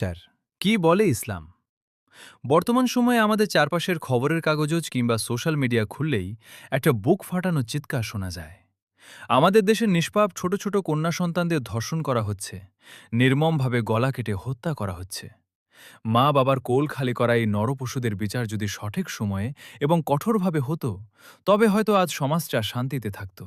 টার কি বলে ইসলাম? বর্তমান সময়ে আমাদের চারপাশের খবরের কাগজ কিংবা সোশ্যাল মিডিয়া খুললেই একটা বুক ফাটানো চিৎকার শোনা যায়। আমাদের দেশের নিষ্পাপ ছোট ছোট কন্যা সন্তানদের ধর্ষণ করা হচ্ছে, নির্মমভাবে গলা কেটে হত্যা করা হচ্ছে। মা বাবার কোল খালি করা এই নরপশুদের বিচার যদি সঠিক সময়ে এবং কঠোরভাবে হতো, তবে হয়তো আজ সমাজটা শান্তিতে থাকত।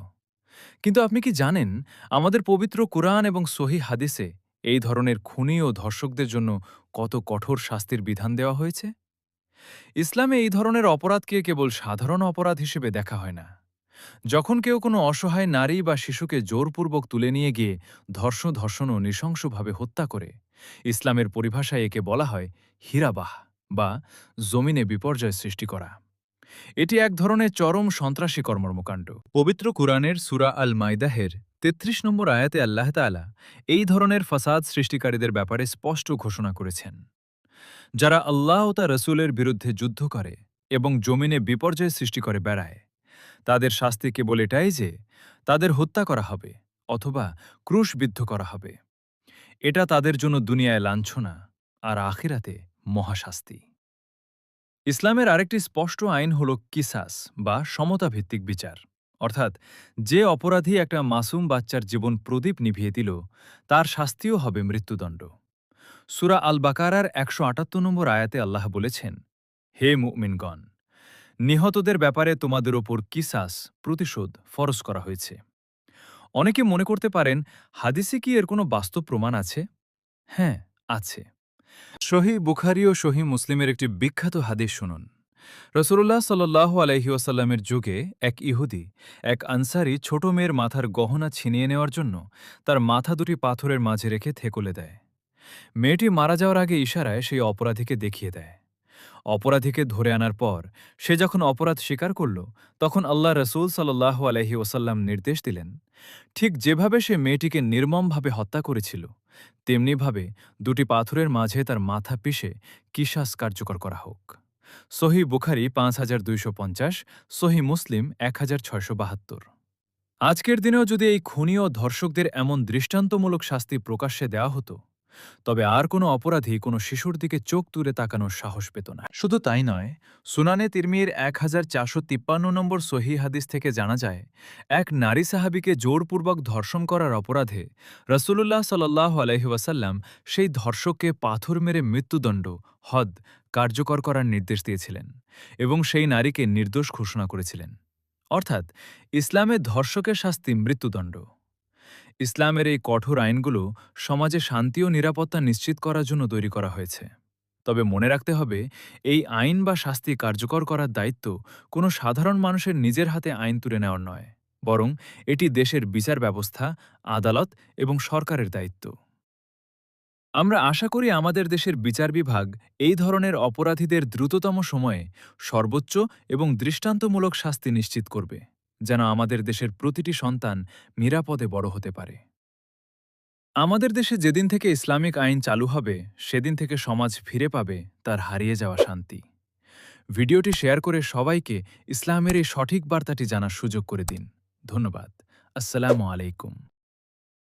কিন্তু আপনি কি জানেন, আমাদের পবিত্র কুরআন এবং সহি হাদিসে এই ধরনের খুনি ও ধর্ষকদের জন্য কত কঠোর শাস্তির বিধান দেওয়া হয়েছে? ইসলামে এই ধরনের অপরাধকে কেবল সাধারণ অপরাধ হিসেবে দেখা হয় না। যখন কেউ কোনো অসহায় নারী বা শিশুকে জোরপূর্বক তুলে নিয়ে গিয়ে ধর্ষণ ও নৃশংসভাবে হত্যা করে, ইসলামের পরিভাষায় একে বলা হয় হীরাবাহ বা জমিনে বিপর্যয় সৃষ্টি করা। এটি এক ধরনের চরম সন্ত্রাসী কর্মকাণ্ড। পবিত্র কুরআনের সূরা আল মাইদাহের ৩৩ নম্বর আয়াতে আল্লাহ তাআলা এই ধরনের ফাসাদ সৃষ্টিকারীদের ব্যাপারে স্পষ্ট ঘোষণা করেছেন। যারা আল্লাহ ও তার রসুলের বিরুদ্ধে যুদ্ধ করে এবং জমিনে বিপর্যয় সৃষ্টি করে বেড়ায়, তাদের শাস্তি কেবল এটাই যে তাদের হত্যা করা হবে অথবা ক্রুশবিদ্ধ করা হবে। এটা তাদের জন্য দুনিয়ায় লাঞ্ছনা আর আখিরাতে মহাশাস্তি। ইসলামের আরেকটি স্পষ্ট আইন হল কিসাস বা সমতাভিত্তিক বিচার, অর্থাৎ যে অপরাধী একটা মাসুম বাচ্চার জীবন প্রদীপ নিভিয়ে দিল, তার শাস্তিও হবে মৃত্যুদণ্ড। সূরা আল বাকারার ১৭৮ নম্বর আয়াতে আল্লাহ বলেছেন, হে মুমিনগণ, নিহতদের ব্যাপারে তোমাদের ওপর কিসাস প্রতিশোধ ফরজ করা হয়েছে। অনেকে মনে করতে পারেন, হাদিসে কি এর কোনো বাস্তব প্রমাণ আছে? হ্যাঁ, আছে। সহিহ বুখারী ও সহিহ মুসলিমের একটি বিখ্যাত হাদিস শুনুন। রাসূলুল্লাহ সাল্লাল্লাহু আলাইহি ওয়াসাল্লামের যুগে এক ইহুদি এক আনসারী ছোট মেয়ের মাথার গহনা ছিনিয়ে নেওয়ার জন্য তার মাথা দুটি পাথরের মাঝে রেখে থেকলে দেয়। মেয়েটি মারা যাওয়ার আগে ইশারায় সেই অপরাধীকে দেখিয়ে দেয়। অপরাধীকে ধরে আনার পর সে যখন অপরাধ স্বীকার করল, তখন আল্লাহ রসুল সাল্লাল্লাহু আলাইহি ওয়াসাল্লাম নির্দেশ দিলেন, ঠিক যেভাবে সে মেয়েটিকে নির্মমভাবে হত্যা করেছিল, তেমনিভাবে দুটি পাথরের মাঝে তার মাথা পিষে কিসাস কার্যকর করা হোক। সহিহ বুখারী ৫,২৫০, সহিহ মুসলিম ১,৬৭২। আজকের দিনেও যদি এই খুনি ও ধর্ষকদের এমন দৃষ্টান্তমূলক শাস্তি প্রকাশ্যে দেওয়া হতো, তবে আর কোনো অপরাধী কোনো শিশুর দিকে চোখ তুলে তাকানোর সাহস পেত না। শুধু তাই নয়, সুনানে তিরমির ১,৪৫৩ নম্বর সহিহ হাদিস থেকে জানা যায়, এক নারী সাহাবীকে জোরপূর্বক ধর্ষণ করার অপরাধে রাসূলুল্লাহ সাল্লাল্লাহু আলাইহি ওয়াসাল্লাম সেই ধর্ষককে পাথর মেরে মৃত্যুদণ্ড হদ কার্যকর করার নির্দেশ দিয়েছিলেন এবং সেই নারীকে নির্দোষ ঘোষণা করেছিলেন। অর্থাৎ ইসলামে ধর্ষকের শাস্তি মৃত্যুদণ্ড। ইসলামের এই কঠোর আইনগুলো সমাজে শান্তি ও নিরাপত্তা নিশ্চিত করার জন্য তৈরি করা হয়েছে। তবে মনে রাখতে হবে, এই আইন বা শাস্তি কার্যকর করার দায়িত্ব কোনো সাধারণ মানুষের নিজের হাতে আইন তুলে নেওয়ার নয়, বরং এটি দেশের বিচার ব্যবস্থা, আদালত এবং সরকারের দায়িত্ব। আমরা আশা করি আমাদের দেশের বিচার বিভাগ এই ধরনের অপরাধীদের দ্রুততম সময়ে সর্বোচ্চ এবং দৃষ্টান্তমূলক শাস্তি নিশ্চিত করবে, যেন আমাদের দেশের প্রতিটি সন্তান নিরাপদে বড় হতে পারে। আমাদের দেশে যেদিন থেকে ইসলামিক আইন চালু হবে, সেদিন থেকে সমাজ ফিরে পাবে তার হারিয়ে যাওয়া শান্তি। ভিডিওটি শেয়ার করে সবাইকে ইসলামের এই সঠিক বার্তাটি জানার সুযোগ করে দিন। ধন্যবাদ। আসসালামু আলাইকুম।